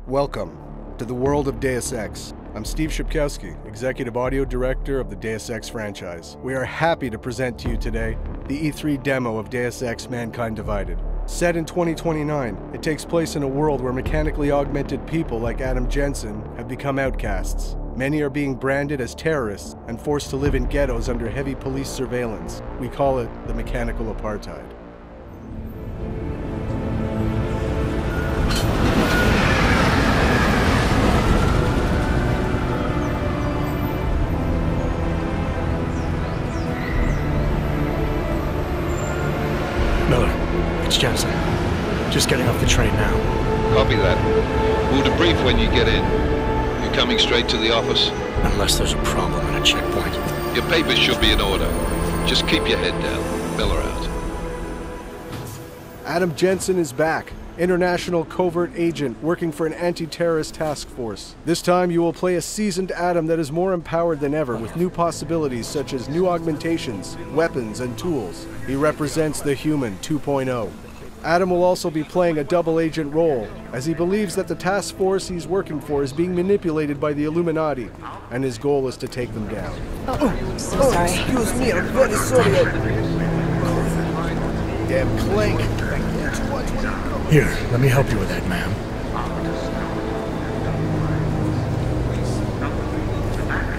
Welcome to the world of Deus Ex. I'm Steve Shipkowski, Executive Audio Director of the Deus Ex franchise. We are happy to present to you today the E3 demo of Deus Ex Mankind Divided. Set in 2029, it takes place in a world where mechanically augmented people like Adam Jensen have become outcasts. Many are being branded as terrorists and forced to live in ghettos under heavy police surveillance. We call it the mechanical apartheid. It's Jensen. Just getting off the train now. Copy that. We'll debrief when you get in. You coming straight to the office? Unless there's a problem at a checkpoint. Your papers should be in order. Just keep your head down. Miller out. Adam Jensen is back. International covert agent working for an anti-terrorist task force. This time you will play a seasoned Adam that is more empowered than ever with new possibilities such as new augmentations, weapons, and tools. He represents the Human 2.0. Adam will also be playing a double agent role, as he believes that the task force he's working for is being manipulated by the Illuminati, and his goal is to take them down. So sorry. Excuse me, I'm very sorry. Damn clank. Here, let me help you with that, ma'am.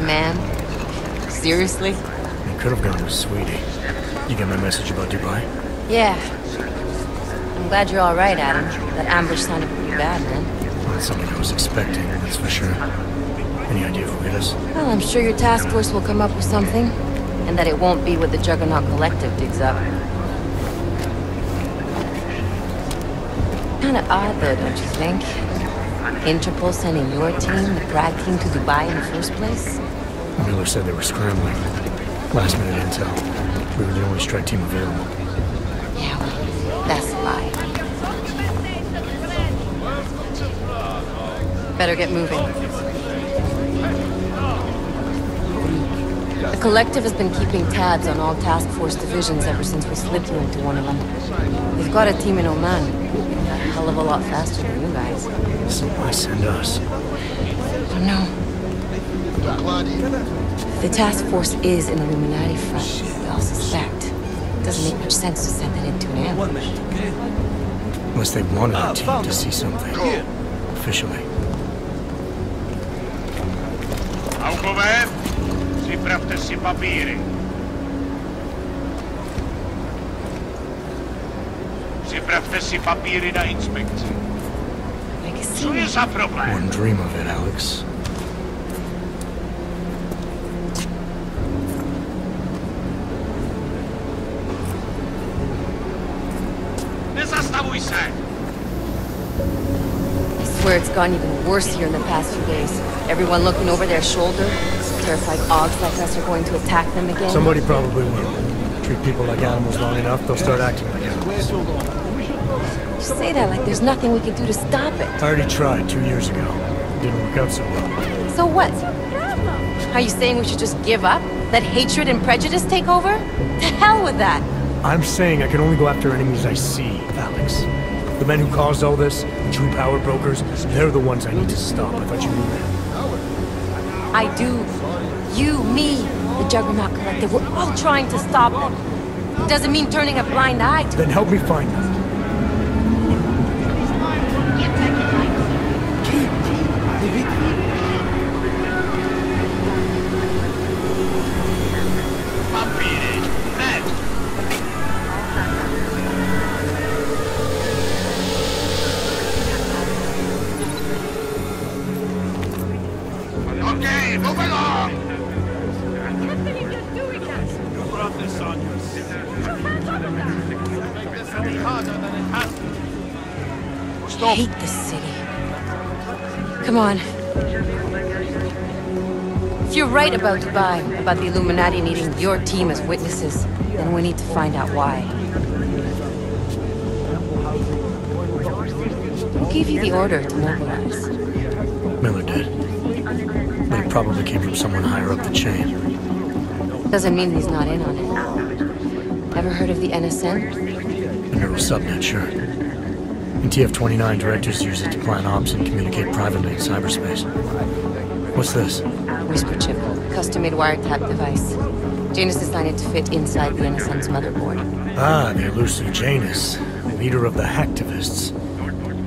Ma'am? Seriously? You could have gone with Sweetie. You get my message about Dubai? Yeah. I'm glad you're alright, Adam. That ambush sounded pretty bad, man. Not something I was expecting, that's for sure. Any idea who hit us? Well, I'm sure your task force will come up with something. And that it won't be what the Juggernaut Collective digs up. Kinda odd though, don't you think? Interpol sending your team, the Prague team, to Dubai in the first place? Miller said they were scrambling. Last minute intel. We were the only strike team available. Yeah, well, that's a lie. Better get moving. The Collective has been keeping tabs on all task force divisions ever since we slipped you into one of them. They've got a team in Oman. A hell of a lot faster than you guys. So why send us? Oh no. If the task force is an Illuminati front, we all suspect. It doesn't make much sense to send it into an ambush. Unless they wanted our team to see something. Officially. Připravte si papíry. Připravte si papíry na inspekci. Co je za problém? One dream of it, Alex. Nezastavuj se! I swear it's gotten even worse here in the past few days. Everyone looking over their shoulder. Terrified Augs like us are going to attack them again. Somebody probably will. Treat people like animals long enough, they'll start acting like animals. You say that like there's nothing we can do to stop it. I already tried 2 years ago. Didn't work out so well. So what? Are you saying we should just give up? Let hatred and prejudice take over? To hell with that! I'm saying I can only go after enemies I see, Alex. The men who caused all this, the true power brokers, they're the ones I need to stop. I thought you knew that. I do. You, me, the Juggernaut Collective, we're all trying to stop them. It doesn't mean turning a blind eye to it. Then help me find them. Okay, move along! You brought this on I hate this city. Come on. If you're right about Dubai, about the Illuminati needing your team as witnesses, then we need to find out why. Who gave you the order to mobilize? Miller did. But it probably came from someone higher up the chain. Doesn't mean he's not in on it. Ever heard of the NSN? The neural subnet, sure. In TF-29, directors use it to plan ops and communicate privately in cyberspace. What's this? Whisper chip, custom-made wiretap device. Janus designed it to fit inside the NSN's motherboard. Ah, the elusive Janus, leader of the hacktivists.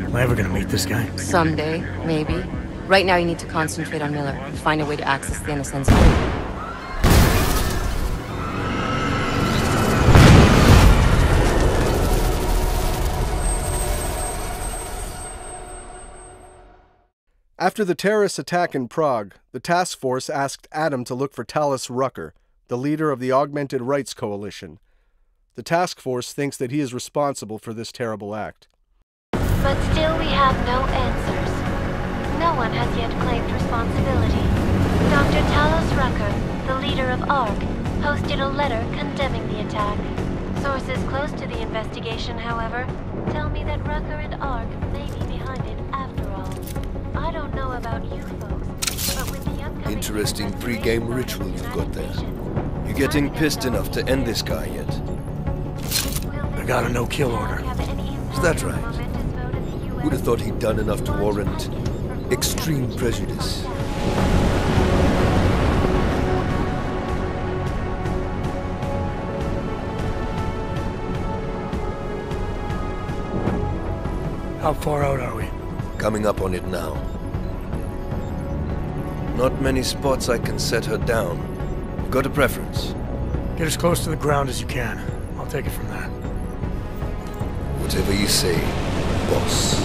Am I ever gonna meet this guy? Someday, maybe. Right now you need to concentrate on Miller and find a way to access the NSN's phone. After the terrorist attack in Prague, the task force asked Adam to look for Talos Rucker, the leader of the Augmented Rights Coalition. The task force thinks that he is responsible for this terrible act. But still we have no answers. No one has yet claimed responsibility. Dr. Talos Rucker, the leader of ARC, posted a letter condemning the attack. Sources close to the investigation, however, tell me that Rucker and ARC may be behind it after all. I don't know about you folks, but with the upcoming... Interesting pre-game ritual you've got there. You getting pissed enough to end this guy yet? I got a no-kill order. Is that right? Who'd have thought he'd done enough to warrant extreme prejudice? How far out are we? Coming up on it now. Not many spots I can set her down. Got a preference? Get as close to the ground as you can. I'll take it from there. Whatever you say, boss.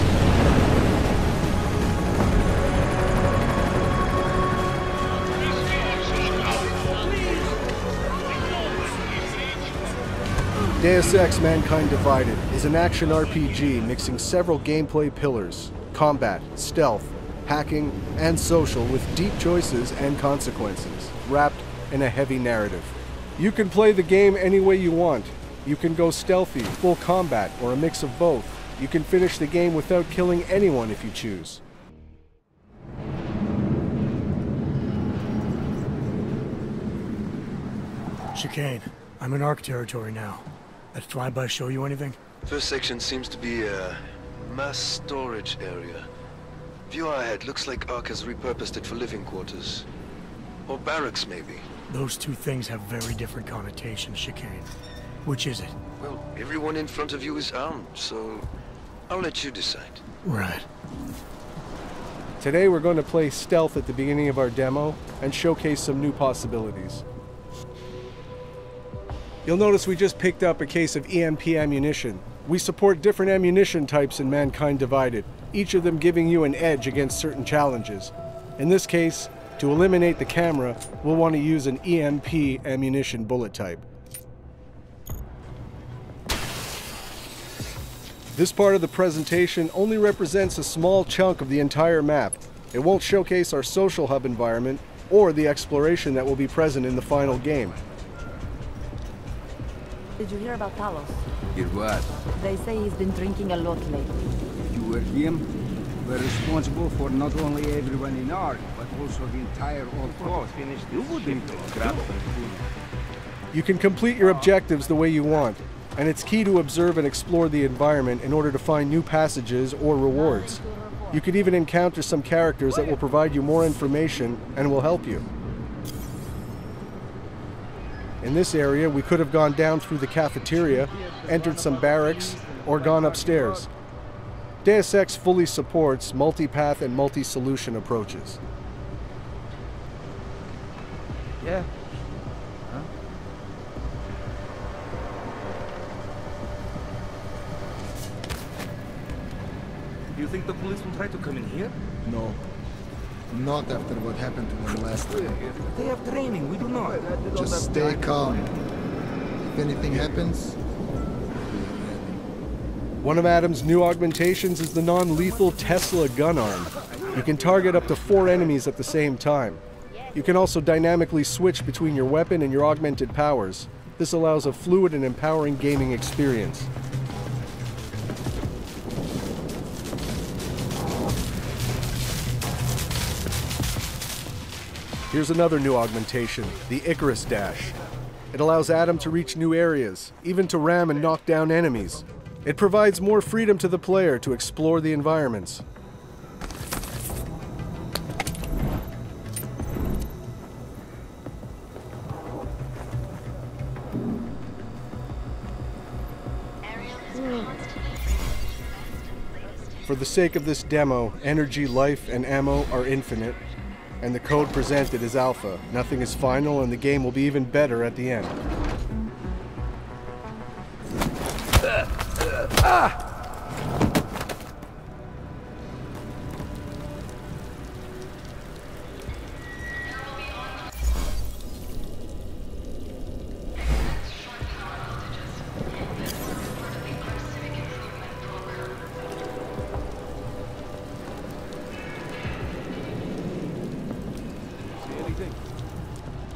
Deus Ex: Mankind Divided is an action RPG mixing several gameplay pillars: combat, stealth, hacking, and social, with deep choices and consequences, wrapped in a heavy narrative. You can play the game any way you want. You can go stealthy, full combat, or a mix of both. You can finish the game without killing anyone if you choose. Chicane, I'm in ARC territory now. That flyby show you anything? First section seems to be a mass storage area. View ahead looks like ARC has repurposed it for living quarters. Or barracks, maybe. Those two things have very different connotations, Chicane. Which is it? Well, everyone in front of you is armed, so I'll let you decide. Right. Today we're going to play stealth at the beginning of our demo and showcase some new possibilities. You'll notice we just picked up a case of EMP ammunition. We support different ammunition types in Mankind Divided, each of them giving you an edge against certain challenges. In this case, to eliminate the camera, we'll want to use an EMP ammunition bullet type. This part of the presentation only represents a small chunk of the entire map. It won't showcase our social hub environment or the exploration that will be present in the final game. Did you hear about Talos? Hear what? They say he's been drinking a lot lately. You were him? We're responsible for not only everyone in ARC, but also the entire old coast. You wouldn't grab them. You can complete your objectives the way you want, and it's key to observe and explore the environment in order to find new passages or rewards. You could even encounter some characters that will provide you more information and will help you. In this area, we could have gone down through the cafeteria, entered some barracks, or gone upstairs. Deus Ex fully supports multi-path and multi-solution approaches. Yeah. Huh? Do you think the police will try to come in here? No. Not after what happened to them last time. They have training, we do not. Just stay calm. If anything happens, one of Adam's new augmentations is the non-lethal Tesla gun arm. You can target up to 4 enemies at the same time. You can also dynamically switch between your weapon and your augmented powers. This allows a fluid and empowering gaming experience. Here's another new augmentation, the Icarus Dash. It allows Adam to reach new areas, even to ram and knock down enemies. It provides more freedom to the player to explore the environments. For the sake of this demo, energy, life, and ammo are infinite, and the code presented is alpha. Nothing is final, and the game will be even better at the end.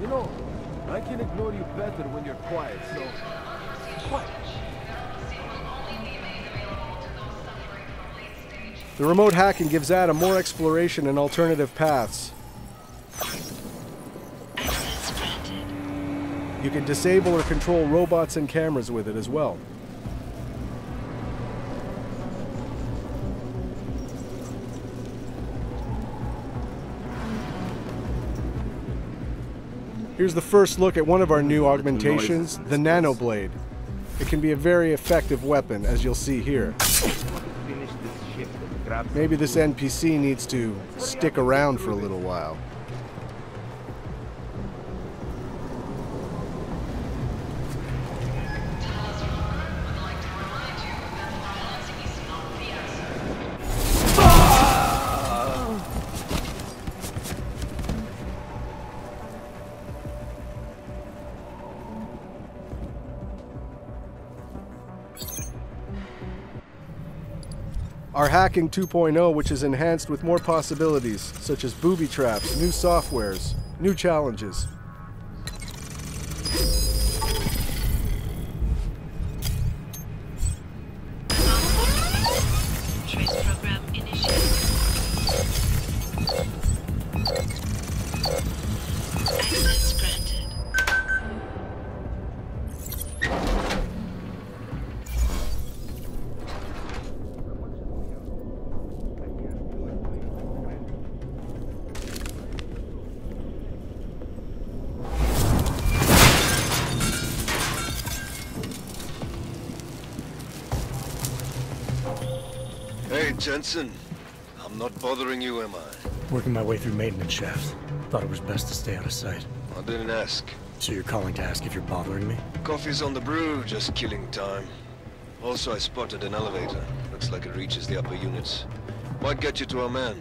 You know, I can ignore you better when you're quiet, so... What? The remote hacking gives Adam more exploration and alternative paths. You can disable or control robots and cameras with it as well. Here's the first look at one of our new augmentations, the Nanoblade. It can be a very effective weapon, as you'll see here. Maybe this NPC needs to stick around for a little while. Our Hacking 2.0, which is enhanced with more possibilities, such as booby traps, new softwares, new challenges. Trace program initiated. Access granted. Hey, Jensen. I'm not bothering you, am I? Working my way through maintenance shafts. Thought it was best to stay out of sight. I didn't ask. So you're calling to ask if you're bothering me? Coffee's on the brew, just killing time. Also, I spotted an elevator. Looks like it reaches the upper units. Might get you to our man.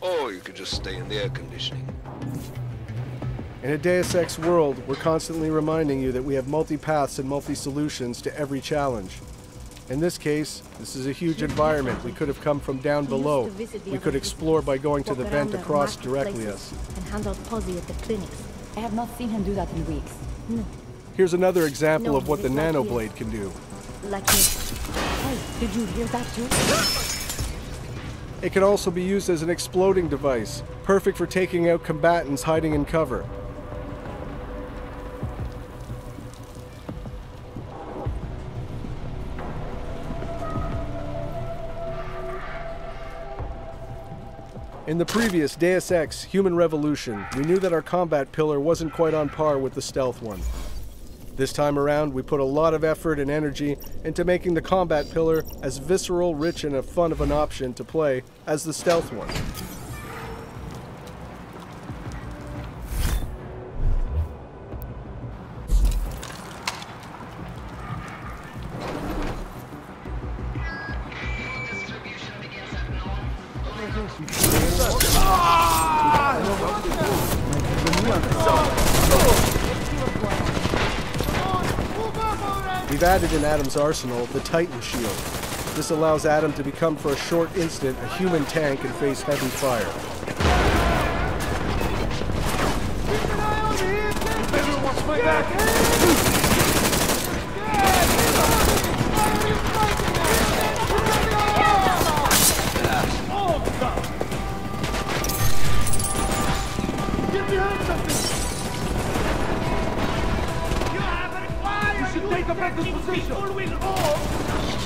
Or you could just stay in the air conditioning. In a Deus Ex world, we're constantly reminding you that we have multi-paths and multi-solutions to every challenge. In this case, this is a huge environment. We could have come from down below. We could explore by going to the vent across directly us. And handle Posy at the clinics. I have not seen him do that in weeks. No. Here's another example of what the Nanoblade can do. Like this. Hey, did you hear that too? It can also be used as an exploding device, perfect for taking out combatants hiding in cover. In the previous Deus Ex Human Revolution, we knew that our combat pillar wasn't quite on par with the stealth one. This time around, we put a lot of effort and energy into making the combat pillar as visceral, rich, and fun of an option to play as the stealth one. We've added in Adam's arsenal the Titan Shield. This allows Adam to become for a short instant a human tank and face heavy fire. Everyone wants my back! Take a better position! People will all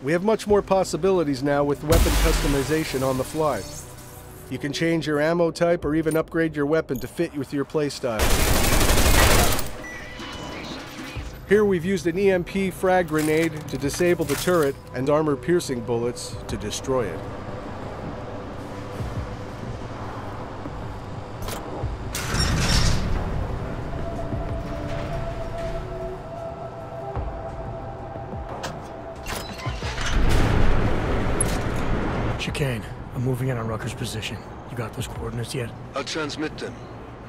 We have much more possibilities now with weapon customization on the fly. You can change your ammo type or even upgrade your weapon to fit with your playstyle. Here we've used an EMP frag grenade to disable the turret and armor-piercing bullets to destroy it. Chicane, I'm moving in on Rucker's position. You got those coordinates yet? I'll transmit them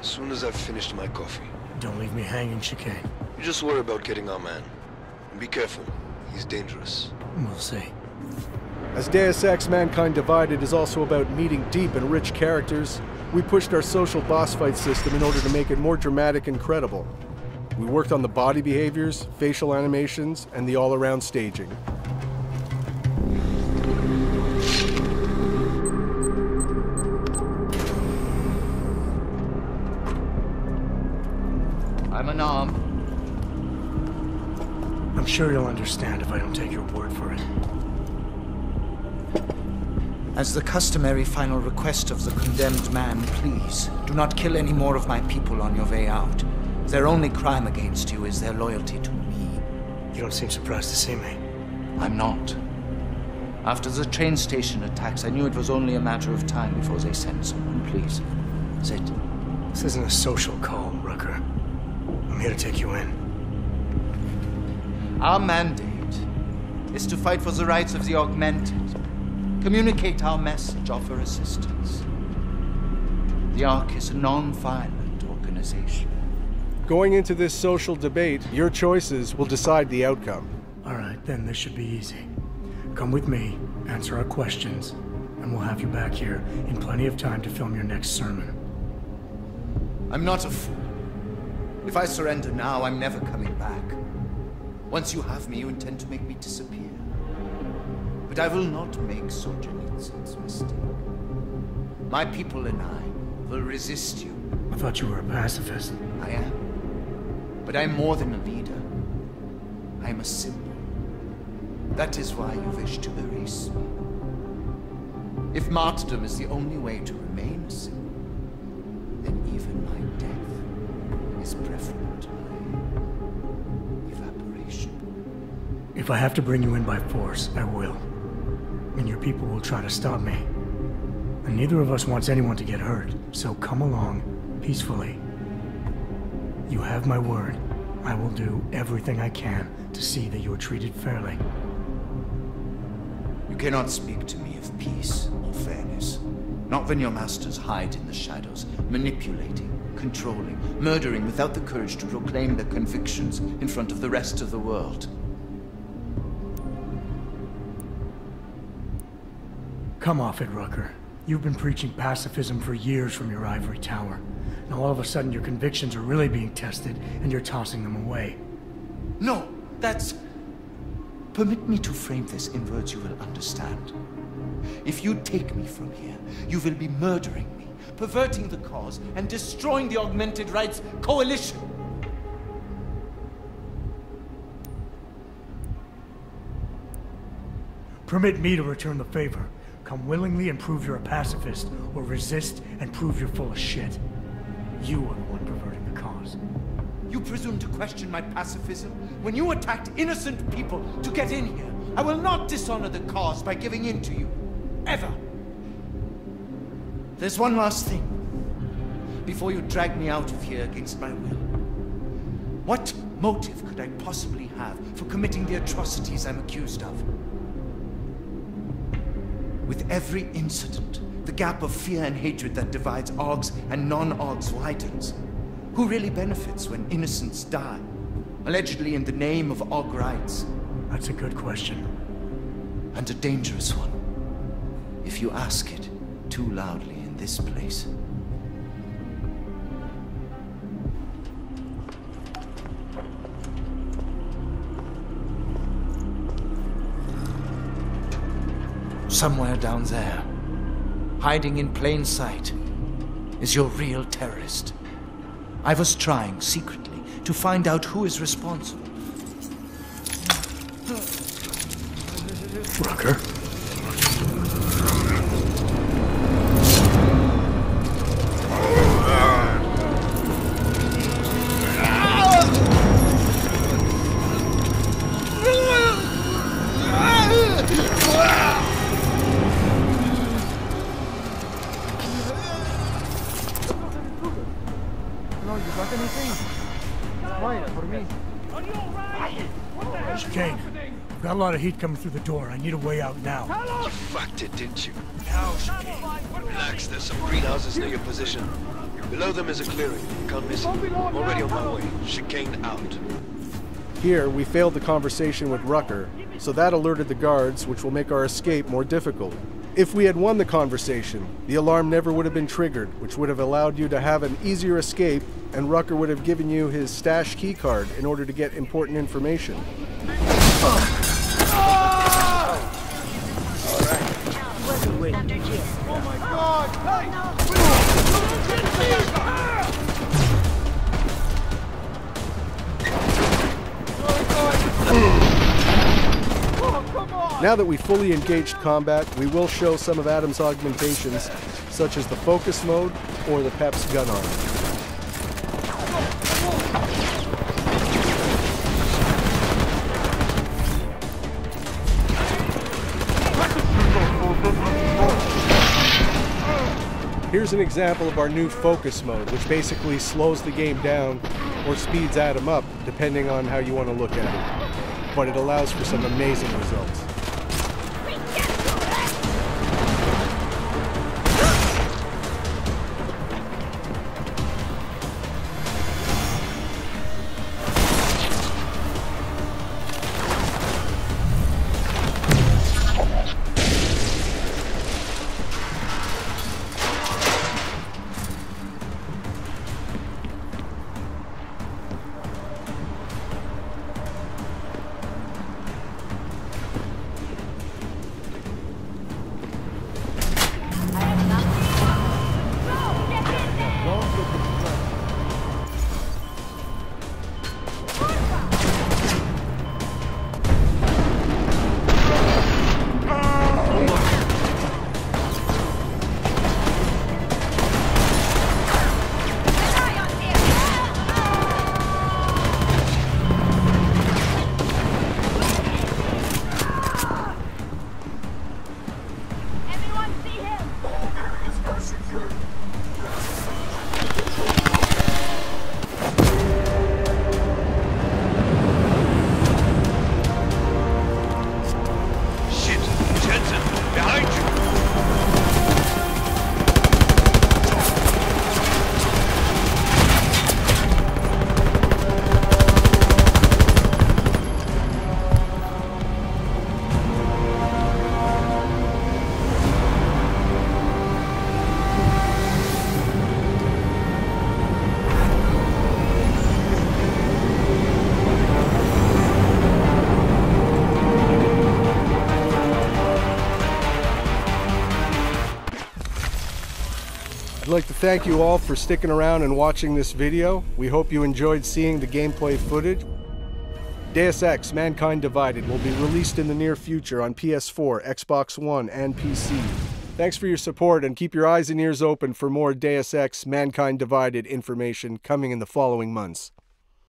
as soon as I've finished my coffee. Don't leave me hanging, Chicane. You just worry about getting our man. And be careful. He's dangerous. We'll see. As Deus Ex Mankind Divided is also about meeting deep and rich characters, we pushed our social boss fight system in order to make it more dramatic and credible. We worked on the body behaviors, facial animations, and the all-around staging. I'm unarmed. I'm sure you'll understand if I don't take your word for it. As the customary final request of the condemned man, please, do not kill any more of my people on your way out. Their only crime against you is their loyalty to me. You don't seem surprised to see me. I'm not. After the train station attacks, I knew it was only a matter of time before they sent someone. Please, sit. This isn't a social call, Rucker. I'm here to take you in. Our mandate is to fight for the rights of the augmented, communicate our message, offer assistance. The Ark is a non-violent organization. Going into this social debate, your choices will decide the outcome. All right, then this should be easy. Come with me, answer our questions, and we'll have you back here in plenty of time to film your next sermon. I'm not a fool. If I surrender now, I'm never coming back. Once you have me, you intend to make me disappear. But I will not make Solzhenitsyn's mistake. My people and I will resist you. I thought you were a pacifist. I am. But I'm more than a leader. I'm a symbol. That is why you wish to erase me. If martyrdom is the only way to remain a symbol, then even my death is preferable to my evaporation. If I have to bring you in by force, I will. And your people will try to stop me. And neither of us wants anyone to get hurt, so come along peacefully. You have my word. I will do everything I can to see that you are treated fairly. You cannot speak to me of peace or fairness. Not when your masters hide in the shadows, manipulating, controlling, murdering without the courage to proclaim their convictions in front of the rest of the world. Come off it, Rucker. You've been preaching pacifism for years from your ivory tower. Now all of a sudden your convictions are really being tested and you're tossing them away. No, that's... Permit me to frame this in words you will understand. If you take me from here, you will be murdering me, perverting the cause, and destroying the Augmented Rights Coalition. Permit me to return the favor. Come willingly and prove you're a pacifist, or resist and prove you're full of shit. You are the one perverting the cause. You presume to question my pacifism when you attacked innocent people to get in here. I will not dishonor the cause by giving in to you. Ever. There's one last thing. Before you drag me out of here against my will. What motive could I possibly have for committing the atrocities I'm accused of? With every incident, the gap of fear and hatred that divides Augs and non-Augs widens. Who really benefits when innocents die? Allegedly in the name of Aug rights. That's a good question. And a dangerous one. If you ask it too loudly in this place. Somewhere down there, hiding in plain sight, is your real terrorist. I was trying secretly to find out who is responsible. Rucker? Chicane, I've got a lot of heat coming through the door. I need a way out now. You fucked it, didn't you? Now, Chicane. Relax, there's some greenhouses near your position. Below them is a clearing. Can't miss it. Already on my way. Chicane out. Here, we failed the conversation with Rucker, so that alerted the guards, which will make our escape more difficult. If we had won the conversation, the alarm never would have been triggered, which would have allowed you to have an easier escape, and Rucker would have given you his stash keycard in order to get important information. Now that we fully engaged combat, we will show some of Adam's augmentations, such as the focus mode or the PEP's gun arm. Here's an example of our new focus mode, which basically slows the game down or speeds Adam up, depending on how you want to look at it. But it allows for some amazing results. I'd like to thank you all for sticking around and watching this video. We hope you enjoyed seeing the gameplay footage. Deus Ex: Mankind Divided will be released in the near future on PS4, Xbox One, and PC. Thanks for your support, and keep your eyes and ears open for more Deus Ex: Mankind Divided information coming in the following months.